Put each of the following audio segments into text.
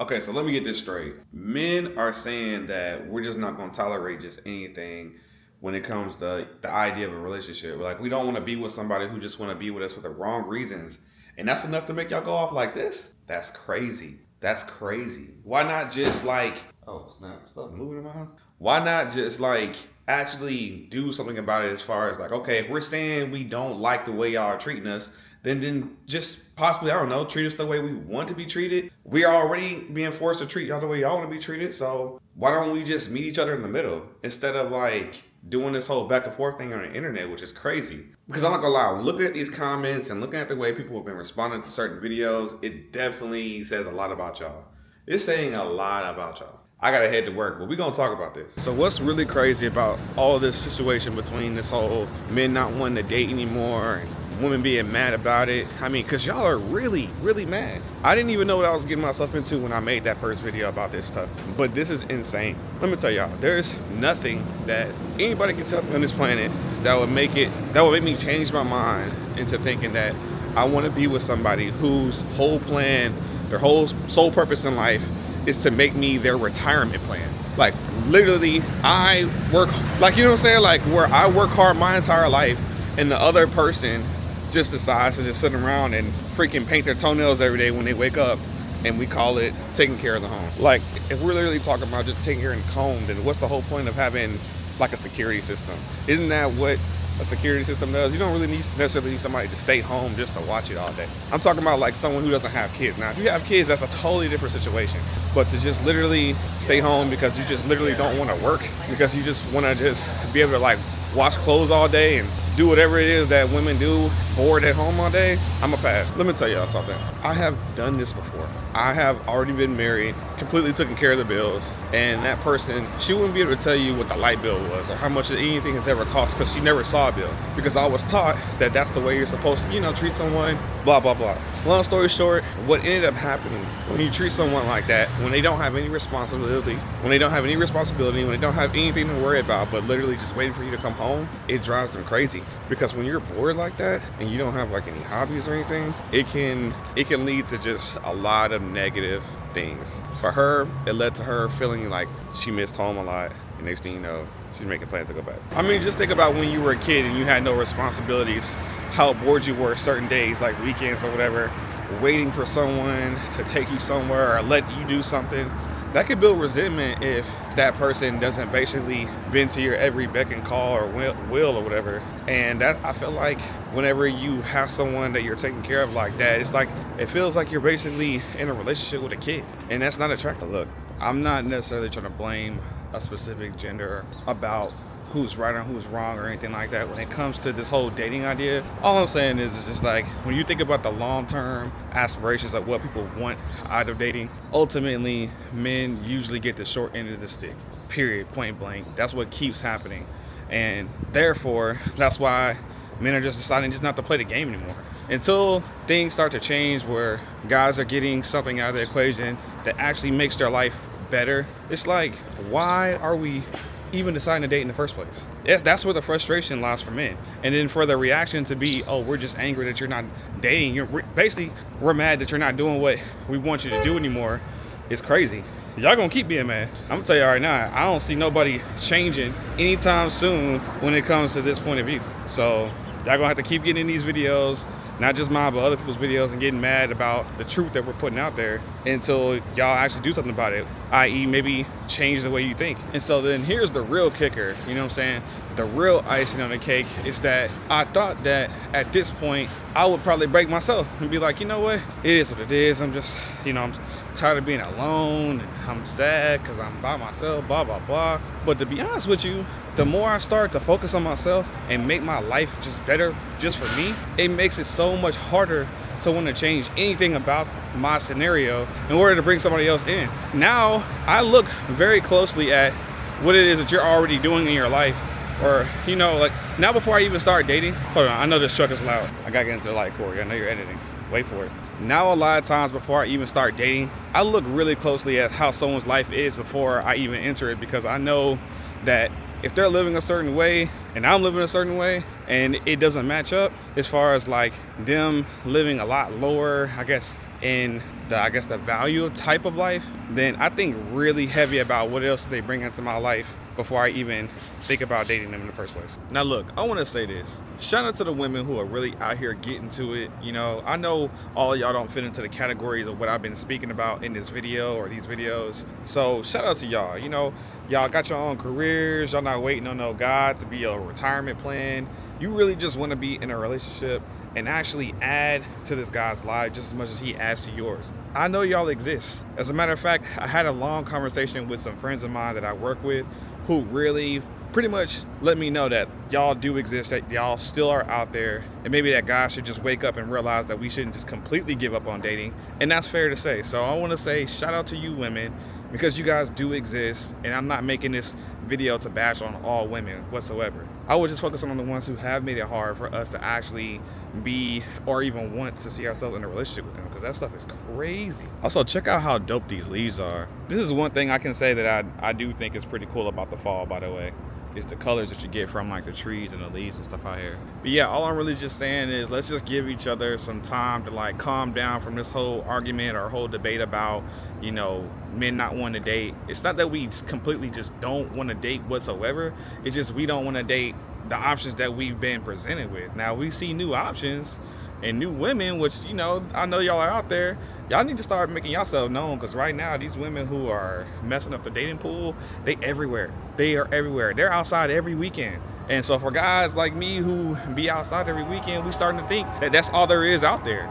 Okay, so let me get this straight. Men are saying that we're just not going to tolerate just anything when it comes to the idea of a relationship. Like, we don't want to be with somebody who just want to be with us for the wrong reasons. And that's enough to make y'all go off like this? That's crazy. That's crazy. Why not just like, oh snap, stuff moving in my house? Why not just like actually do something about it as far as like, okay, if we're saying we don't like the way y'all are treating us, then just possibly, I don't know, treat us the way we want to be treated. We are already being forced to treat y'all the way y'all want to be treated. So why don't we just meet each other in the middle instead of like doing this whole back and forth thing on the internet, which is crazy. Because I'm not gonna lie, looking at these comments and looking at the way people have been responding to certain videos, it definitely says a lot about y'all. It's saying a lot about y'all. I gotta head to work, but we're gonna talk about this. So what's really crazy about all this situation between this whole men not wanting to date anymore and women being mad about it? I mean, cause y'all are really, really mad. I didn't even know what I was getting myself into when I made that first video about this stuff. But this is insane. Let me tell y'all, there's nothing that anybody can tell me on this planet that would make me change my mind into thinking that I want to be with somebody whose whole plan, their whole sole purpose in life is to make me their retirement plan. Like literally, I work, like, you know what I'm saying? Like where I work hard my entire life and the other person just decides to just sit around and freaking paint their toenails every day when they wake up, and we call it taking care of the home. Like if we're literally talking about just taking care of the home, then what's the whole point of having like a security system? Isn't that what a security system does? You don't really necessarily need somebody to stay home just to watch it all day. I'm talking about like someone who doesn't have kids. Now if you have kids, that's a totally different situation. But to just literally stay home because you just literally don't want to work, because you just want to just be able to like wash clothes all day and do whatever it is that women do, bored at home all day, I'm a pass. Let me tell y'all something. I have done this before. I have already been married, completely taken care of the bills, and that person, she wouldn't be able to tell you what the light bill was or how much anything has ever cost because she never saw a bill. Because I was taught that that's the way you're supposed to, you know, treat someone, blah, blah, blah. Long story short, what ended up happening when you treat someone like that, when they don't have any responsibility, when they don't have anything to worry about, but literally just waiting for you to come home, it drives them crazy. Because when you're bored like that and you don't have like any hobbies or anything, it can lead to just a lot of negative things. For her, it led to her feeling like she missed home a lot, and next thing you know, she's making plans to go back. I mean, just think about when you were a kid and you had no responsibilities, how bored you were certain days, like weekends or whatever, waiting for someone to take you somewhere or let you do something. That could build resentment if that person doesn't basically bend to your every beck and call or will or whatever. And that, I feel like whenever you have someone that you're taking care of like that, it's like, it feels like you're basically in a relationship with a kid, and that's not attractive. Look, I'm not necessarily trying to blame a specific gender about who's right or who's wrong or anything like that when it comes to this whole dating idea. All I'm saying is it's just like, when you think about the long-term aspirations of what people want out of dating, ultimately men usually get the short end of the stick, period, point blank. That's what keeps happening, and therefore that's why men are just deciding just not to play the game anymore until things start to change where guys are getting something out of the equation that actually makes their life better. It's like, why are we even deciding to date in the first place? That's where the frustration lies for men. And then for the reaction to be, oh, we're just angry that you're not dating. We're mad that you're not doing what we want you to do anymore. It's crazy. Y'all gonna keep being mad. I'm gonna tell you right now, I don't see nobody changing anytime soon when it comes to this point of view. So y'all gonna have to keep getting in these videos, not just mine, but other people's videos, and getting mad about the truth that we're putting out there until y'all actually do something about it, i.e. maybe change the way you think. And so then here's the real kicker, you know what I'm saying? The real icing on the cake is that I thought that at this point, I would probably break myself and be like, you know what? It is what it is. I'm just, I'm tired of being alone, and I'm sad because I'm by myself, blah, blah, blah. But to be honest with you, the more I start to focus on myself and make my life just better just for me, it makes it so much harder to want to change anything about my scenario in order to bring somebody else in. Now, I look very closely at what it is that you're already doing in your life. Or, like now before I even start dating, hold on, I know this truck is loud. I gotta get into the light, Corey. I know you're editing. Wait for it. Now, a lot of times before I even start dating, I look really closely at how someone's life is before I even enter it, because I know that if they're living a certain way and I'm living a certain way and it doesn't match up as far as like them living a lot lower, I guess, in the, I guess, the value of type of life, then I think really heavy about what else they bring into my life before I even think about dating them in the first place. Now look, I want to say this. Shout out to the women who are really out here getting to it. You know, I know all of y'all don't fit into the categories of what I've been speaking about in this video or these videos. So shout out to y'all. You know, y'all got your own careers. Y'all not waiting on no God to be your retirement plan. You really just want to be in a relationship and actually add to this guy's life just as much as he adds to yours. I know y'all exist. As a matter of fact, I had a long conversation with some friends of mine that I work with who really pretty much let me know that y'all do exist, that y'all still are out there, and maybe that guys should just wake up and realize that we shouldn't just completely give up on dating. And that's fair to say. So I want to say shout out to you women, because you guys do exist, and I'm not making this video to bash on all women whatsoever. I was just focusing on the ones who have made it hard for us to actually be or even want to see ourselves in a relationship with them, because that stuff is crazy. Also, check out how dope these leaves are. This is one thing I can say that I do think is pretty cool about the fall, by the way. It's the colors that you get from like the trees and the leaves and stuff out here. But yeah, all I'm really just saying is let's just give each other some time to like calm down from this whole argument or whole debate about, you know, men not wanting to date. It's not that we completely just don't want to date whatsoever. It's just we don't want to date the options that we've been presented with. Now we see new options and new women, which, you know, I know y'all are out there. Y'all need to start making yourself known, because right now these women who are messing up the dating pool, they everywhere. They are everywhere. They're outside every weekend. And so for guys like me who be outside every weekend, we starting to think that that's all there is out there.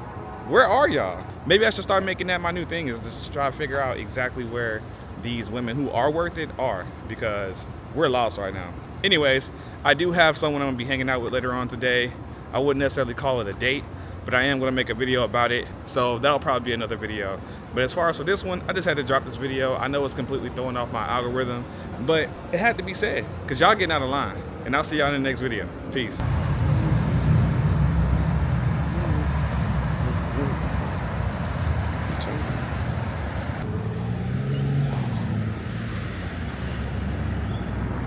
Where are y'all? Maybe I should start making that my new thing, is just to try to figure out exactly where these women who are worth it are, because we're lost right now. Anyways, I do have someone I'm gonna be hanging out with later on today. I wouldn't necessarily call it a date, but I am going to make a video about it, so that'll probably be another video. But as far as for this one, I just had to drop this video. I know it's completely throwing off my algorithm, but it had to be said, because y'all getting out of line. And I'll see y'all in the next video. Peace.